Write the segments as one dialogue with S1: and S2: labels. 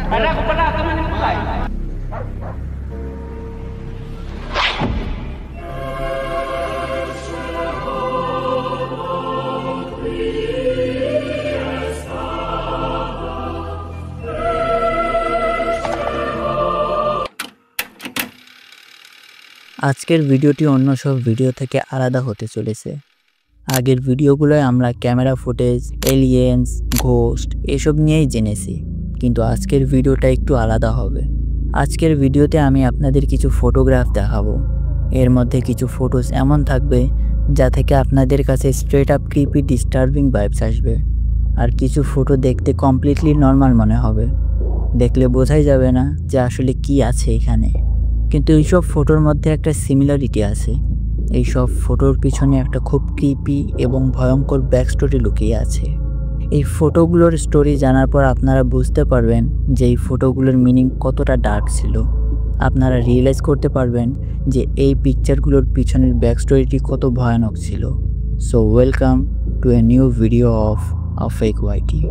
S1: Ada aku pernah teman yang bukan.
S2: আজকের ভিডিওটি অন্য সব ভিডিও থেকে আলাদা হতে চলেছে। আগের ভিডিওগুলোয় আমরা ক্যামেরা ফুটেজ, এলিয়েন্স, ঘোস্ট এসব নিয়েই জেনেছি, কিন্তু আজকের ভিডিওটা একটু আলাদা হবে। আজকের ভিডিওতে আমি আপনাদের কিছু ফটোগ্রাফ দেখাবো। এর মধ্যে কিছু ফটোস এমন থাকবে যা থেকে আপনাদের কাছে straight up creepy disturbing vibes আসবে, আর কিছু ফটো দেখতে কমপ্লিটলি নর্মাল মনে হবে, দেখলে বোঝাই যাবে না যে আসলে কি আছে এখানে। কিন্তু এইসব ফটোর মধ্যে একটা সিমিলারিটি আছে। এইসব ফটোর পিছনে একটা খুব ক্রিপি এবং ভয়ঙ্কর ব্যাক স্টোরি লুকিয়ে আছে। এই ফটোগুলোর স্টোরি জানার পর আপনারা বুঝতে পারবেন যে এই ফটোগুলোর মিনিং কতটা ডার্ক ছিল। আপনারা রিয়েলাইজ করতে পারবেন যে এই পিকচারগুলোর পিছনের ব্যাক স্টোরিটি কত ভয়ানক ছিল। So welcome to a new video of a fake YT.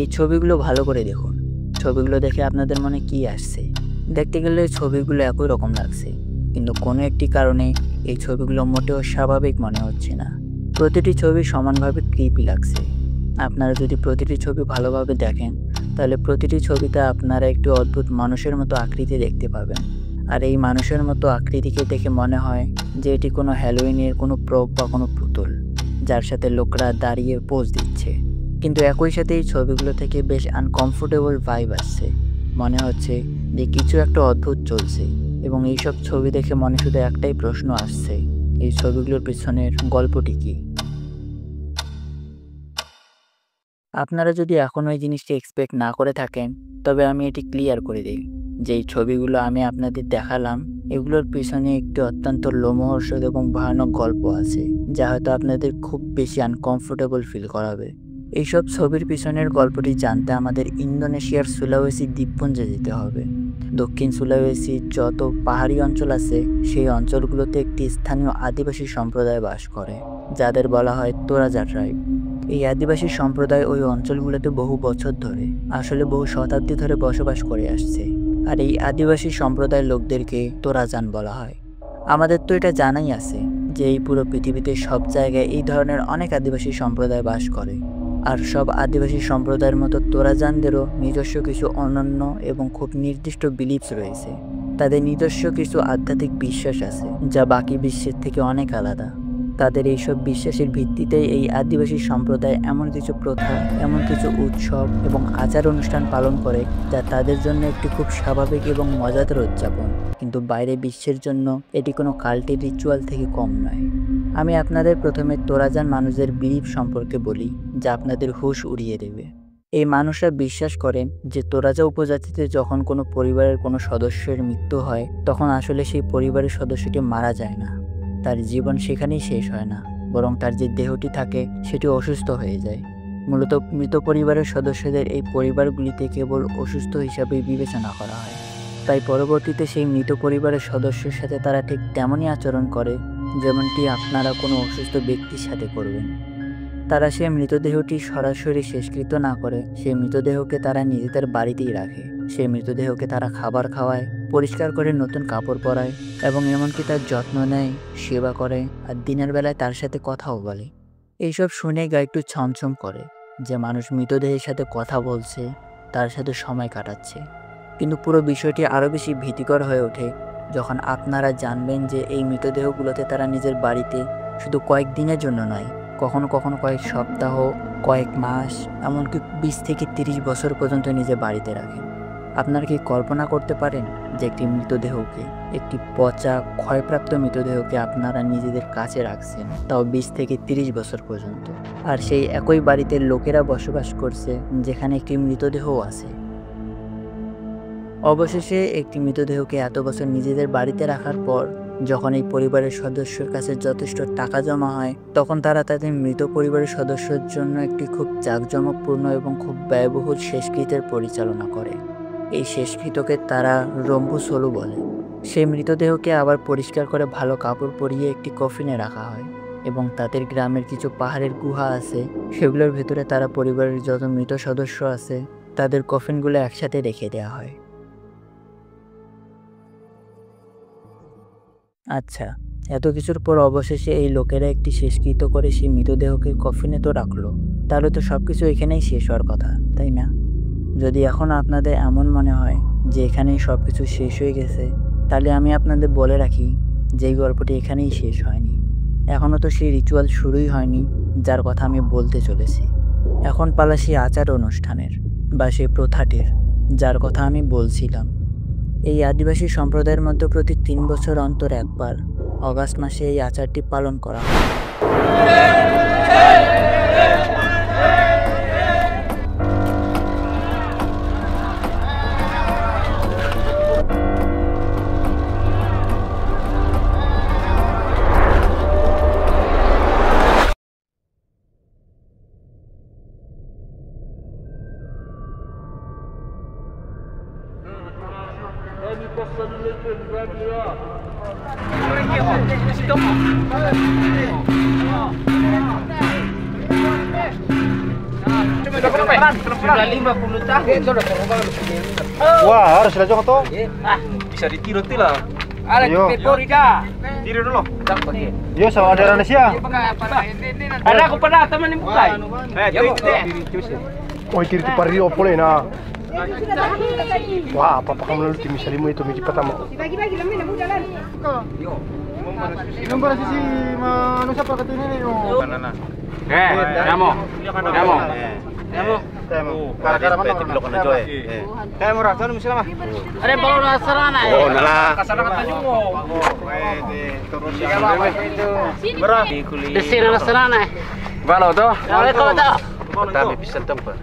S2: এই ছবিগুলো ভালো করে দেখুন। ছবিগুলো দেখে আপনাদের মনে কি আসছে? দেখতে গেলে ছবিগুলো একই রকম লাগছে, কিন্তু কোনো একটি কারণে এই ছবিগুলো মোটেও স্বাভাবিক মনে হচ্ছে না। প্রতিটি ছবি সমানভাবে ক্রিপি লাগছে। আপনারা যদি প্রতিটি ছবি ভালোভাবে দেখেন, তাহলে প্রতিটি ছবিতে আপনারা একটি অদ্ভুত মানুষের মতো আকৃতি দেখতে পাবেন। আর এই মানুষের মতো আকৃতিকে দেখে মনে হয় যে এটি কোনো হ্যালোউইনের কোনো প্রপ বা কোনো পুতুল, যার সাথে লোকরা দাঁড়িয়ে পোজ দিচ্ছে। কিন্তু একই সাথে এই ছবিগুলো থেকে বেশ আনকমফোর্টেবল ভাইব আসছে। মনে হচ্ছে যে কিছু একটা অদ্ভুত চলছে, এবং এইসব ছবি দেখে মনে শুধু একটাই প্রশ্ন আসছে, এই ছবিগুলোর পিছনের গল্পটি কী? আপনারা যদি এখনও এই জিনিসটি এক্সপেক্ট না করে থাকেন, তবে আমি এটি ক্লিয়ার করে দিই যে এই ছবিগুলো আমি আপনাদের দেখালাম, এগুলোর পিছনে একটি অত্যন্ত লোমহর্ষক এবং ভয়ানক গল্প আছে, যা হয়তো আপনাদের খুব বেশি আনকমফোর্টেবল ফিল করাবে। এইসব ছবির পিছনের গল্পটি জানতে আমাদের ইন্দোনেশিয়ার সুলাওয়েসি দ্বীপপুঞ্জে যেতে হবে। দক্ষিণ সুলাওয়েসির যত পাহাড়ি অঞ্চল আছে, সেই অঞ্চলগুলোতে একটি স্থানীয় আদিবাসী সম্প্রদায় বাস করে, যাদের বলা হয় তোরাজা ট্রাইব। এই আদিবাসী সম্প্রদায় ওই অঞ্চলগুলোতে বহু বছর ধরে, আসলে বহু শতাব্দী ধরে বসবাস করে আসছে। আর এই আদিবাসী সম্প্রদায়ের লোকদেরকে তোরাজান বলা হয়। আমাদের তো এটা জানাই আছে যে এই পুরো পৃথিবীতে সব জায়গায় এই ধরনের অনেক আদিবাসী সম্প্রদায় বাস করে। আর সব আদিবাসী সম্প্রদায়ের মতো তোরাজানদেরও নিজস্ব কিছু অনন্য এবং খুব নির্দিষ্ট বিলিফস রয়েছে। তাদের নিজস্ব কিছু আধ্যাত্মিক বিশ্বাস আছে, যা বাকি বিশ্বের থেকে অনেক আলাদা। তাদের এইসব বিশ্বাসের ভিত্তিতেই এই আদিবাসী সম্প্রদায় এমন কিছু প্রথা, এমন কিছু উৎসব এবং আচার অনুষ্ঠান পালন করে, যা তাদের জন্য একটি খুব স্বাভাবিক এবং মজাদার উদযাপন, কিন্তু বাইরে বিশ্বের জন্য এটি কোনো কাল্টি রিচুয়াল থেকে কম নয়। আমি আপনাদের প্রথমে তোরাজান মানুষদের বিলিফ সম্পর্কে বলি, যা আপনাদের হুঁশ উড়িয়ে দেবে। এই মানুষরা বিশ্বাস করেন যে তোরাজা উপজাতিতে যখন কোনো পরিবারের কোনো সদস্যের মৃত্যু হয়, তখন আসলে সেই পরিবারের সদস্যটি মারা যায় না, তার জীবন সেখানেই শেষ হয় না, বরং তার যে দেহটি থাকে সেটি অসুস্থ হয়ে যায়। মূলত মৃত পরিবারের সদস্যদের এই পরিবারগুলিতে কেবল অসুস্থ হিসাবেই বিবেচনা করা হয়। তাই পরবর্তীতে সেই মৃত পরিবারের সদস্যের সাথে তারা ঠিক তেমনই আচরণ করে যেমনটি আপনারা কোনো অসুস্থ ব্যক্তির সাথে করবেন। তারা সেই মৃতদেহটি সরাসরি শেষকৃত্য না করে সেই মৃতদেহকে তারা নিজেদের বাড়িতেই রাখে। সেই মৃতদেহকে তারা খাবার খাওয়ায়, পরিষ্কার করে নতুন কাপড় পরায় এবং এমনকি তার যত্ন নেয়, সেবা করে, আর দিনের বেলায় তার সাথে কথাও বলে। এইসব শুনে গা একটু ছমছম করে যে মানুষ মৃতদেহের সাথে কথা বলছে, তার সাথে সময় কাটাচ্ছে। কিন্তু পুরো বিষয়টি আরও বেশি ভীতিকর হয়ে ওঠে যখন আপনারা জানবেন যে এই মৃতদেহগুলোতে তারা নিজের বাড়িতে শুধু কয়েকদিনের জন্য নয়, কখনো কখনো কয়েক সপ্তাহ, কয়েক মাস, এমনকি 20 থেকে 30 বছর পর্যন্ত নিজের বাড়িতে রাখেন। আপনারা কি কল্পনা করতে পারেন যে একটি মৃতদেহকে, একটি পচা ক্ষয়প্রাপ্ত মৃতদেহকে আপনারা নিজেদের কাছে রাখছেন, তাও 20 থেকে 30 বছর পর্যন্ত, আর সেই একই বাড়িতে লোকেরা বসবাস করছে যেখানে একটি মৃতদেহও আছে। অবশেষে একটি মৃতদেহকে এত বছর নিজেদের বাড়িতে রাখার পর যখন এই পরিবারের সদস্যর কাছে যথেষ্ট টাকা জমা হয়, তখন তারা তাদের মৃত পরিবারের সদস্যের জন্য একটি খুব জাঁকজমকপূর্ণ এবং খুব ব্যয়বহুল শেষকৃত্যের পরিচালনা করে। এই শেষকৃত্যকে তারা রম্বু সোলু বলে। সেই মৃতদেহকে আবার পরিষ্কার করে ভালো কাপড় পরিয়ে একটি কফিনে রাখা হয় এবং তাদের গ্রামের কিছু পাহাড়ের গুহা আছে, সেগুলোর ভেতরে তারা পরিবারের যত মৃত সদস্য আছে তাদের কফিনগুলো একসাথে রেখে দেওয়া হয়। আচ্ছা, এত কিছুর পর অবশেষে এই লোকেরা একটি শেষকৃত্য করে সেই মৃতদেহকে কফিনে তো রাখলো, তাহলে তো সবকিছু এখানেই শেষ হওয়ার কথা, তাই না? যদি এখন আপনাদের এমন মনে হয় যে এখানেই সবকিছু শেষ হয়ে গেছে, তাহলে আমি আপনাদের বলে রাখি যে এই গল্পটি এখানেই শেষ হয়নি। এখনও তো সেই রিচুয়াল শুরুই হয়নি যার কথা আমি বলতে চলেছি। এখন পালা সেই আচার অনুষ্ঠানের বা সেই প্রথাটির যার কথা আমি বলছিলাম। এই আদিবাসী সম্প্রদায়ের মধ্যে প্রতি ৩ বছর অন্তর একবার অগাস্ট মাসে এই আচারটি পালন করা হয়।
S1: Sudah 50 tahun.
S3: Wah, harus lah Jong tuh.
S1: Bisa ditiru lah.
S3: Ayo.
S1: Tiru dulu.
S3: Yo sama ada Indonesia.
S1: Ada aku pernah teman yang bukai. Ya,
S3: Oh, kiri tu pari opole na. Wah, apa kamu lalu tim salimu itu miji pertama.
S4: Bagi-bagi lah main jalan.
S3: Nombor sisi manusia pakai ini nih.
S1: Banana. Namo.
S3: Gara-gara mana?
S1: Murah tuh misalnya mah.
S4: Ada bawa nasrana.
S3: Oh, nala.
S1: Kasana kata jungo.
S3: Terus
S1: Berapa?
S4: Desir nasrana.
S1: Balo tuh.
S4: Ada kau tahu?
S3: Tapi bisa tempat.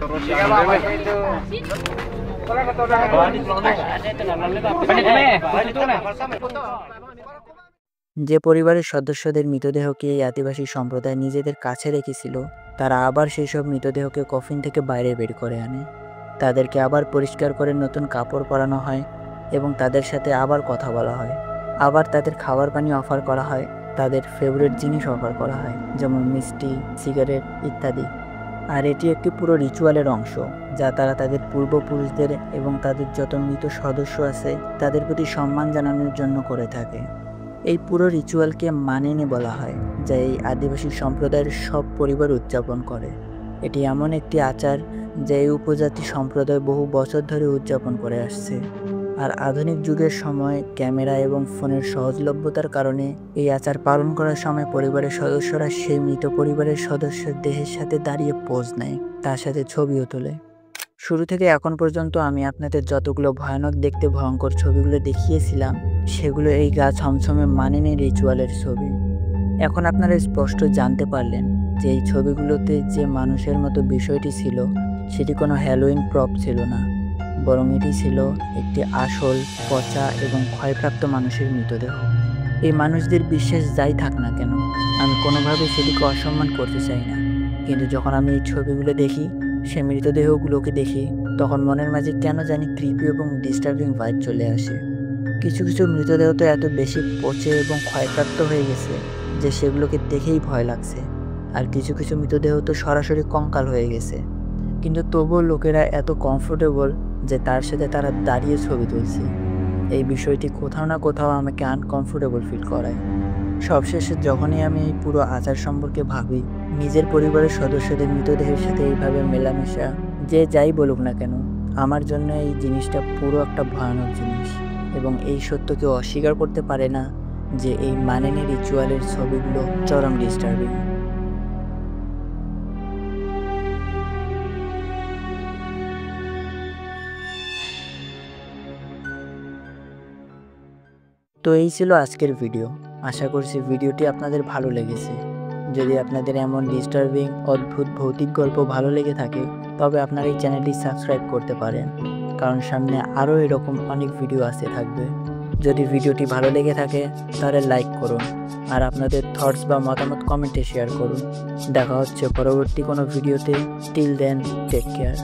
S2: যে পরিবারের সদস্যদের মৃতদেহকে এই আদিবাসী সম্প্রদায় নিজেদের কাছে রেখেছিল, তারা আবার সেই সব মৃতদেহকে কফিন থেকে বাইরে বের করে আনে। তাদেরকে আবার পরিষ্কার করে নতুন কাপড় পরানো হয় এবং তাদের সাথে আবার কথা বলা হয়। আবার তাদের খাবার পানি অফার করা হয়, তাদের ফেভারিট জিনিস অফার করা হয়, যেমন মিষ্টি, সিগারেট ইত্যাদি। আর এটি একটি পুরো রিচুয়ালের অংশ যা তারা তাদের পূর্বপুরুষদের এবং তাদের যত মৃত সদস্য আছে তাদের প্রতি সম্মান জানানোর জন্য করে থাকে। এই পুরো রিচুয়ালকে মানেনি বলা হয়, যা এই আদিবাসী সম্প্রদায়ের সব পরিবার উদযাপন করে। এটি এমন একটি আচার যা এই উপজাতি সম্প্রদায় বহু বছর ধরে উদযাপন করে আসছে। আর আধুনিক যুগের সময় ক্যামেরা এবং ফোনের সহজলভ্যতার কারণে এই আচার পালন করার সময় পরিবারের সদস্যরা সেই মৃত পরিবারের সদস্যের দেহের সাথে দাঁড়িয়ে পোজ নেয়, তার সাথে ছবিও তোলে। শুরু থেকে এখন পর্যন্ত আমি আপনাদের যতগুলো ভয়ানক দেখতে ভয়ঙ্কর ছবিগুলো দেখিয়েছিলাম, সেগুলো এই গা ছমছমে মানেনি রিচুয়ালের ছবি। এখন আপনারা স্পষ্ট জানতে পারলেন যে এই ছবিগুলোতে যে মানুষের মতো বিষয়টি ছিল সেটি কোনো হ্যালোইন প্রপ ছিল না, বরং এটি ছিল একটি আসল, পচা এবং ক্ষয়প্রাপ্ত মানুষের মৃতদেহ। এই মানুষদের বিশ্বাস যাই থাক না কেন, আমি কোনোভাবে সেটিকে অসম্মান করতে চাই না, কিন্তু যখন আমি এই ছবিগুলো দেখি, সে মৃতদেহগুলোকে দেখি, তখন মনের মাঝে কেন জানি ক্রিপি এবং ডিস্টার্বিং ভাইব চলে আসে। কিছু কিছু মৃতদেহ তো এত বেশি পচে এবং ক্ষয়প্রাপ্ত হয়ে গেছে যে সেগুলোকে দেখেই ভয় লাগছে, আর কিছু কিছু মৃতদেহ তো সরাসরি কঙ্কাল হয়ে গেছে, কিন্তু তবুও লোকেরা এত কমফোর্টেবল যে তার সাথে তারা দাঁড়িয়ে ছবি তুলছে। এই বিষয়টি কোথাও না কোথাও আমাকে আনকমফোর্টেবল ফিল করায়। সবশেষে যখনই আমি এই পুরো আচার সম্পর্কে ভাবি, নিজের পরিবারের সদস্যদের মৃতদেহের সাথে এইভাবে মেলামেশা, যে যাই বলুক না কেন, আমার জন্য এই জিনিসটা পুরো একটা ভয়ানক জিনিস। এবং এই সত্য কেউ অস্বীকার করতে পারে না যে এই মানেনি রিচুয়ালের ছবিগুলো চরম ডিস্টার্বিং। তো এই ছিল আজকের ভিডিও। আশা করছি ভিডিওটি আপনাদের ভালো লেগেছে। যদি আপনাদের এমন ডিস্টার্বিং অদ্ভুত ভৌতিক গল্প ভালো লেগে থাকে, তবে আপনারা এই চ্যানেলটি সাবস্ক্রাইব করতে পারেন, কারণ সামনে আরও এরকম অনেক ভিডিও আসতে থাকবে। যদি ভিডিওটি ভালো লেগে থাকে তাহলে লাইক করুন, আর আপনাদের থটস বা মতামত কমেন্টে শেয়ার করুন। দেখা হচ্ছে পরবর্তী কোনো ভিডিওতে। Till then, take care.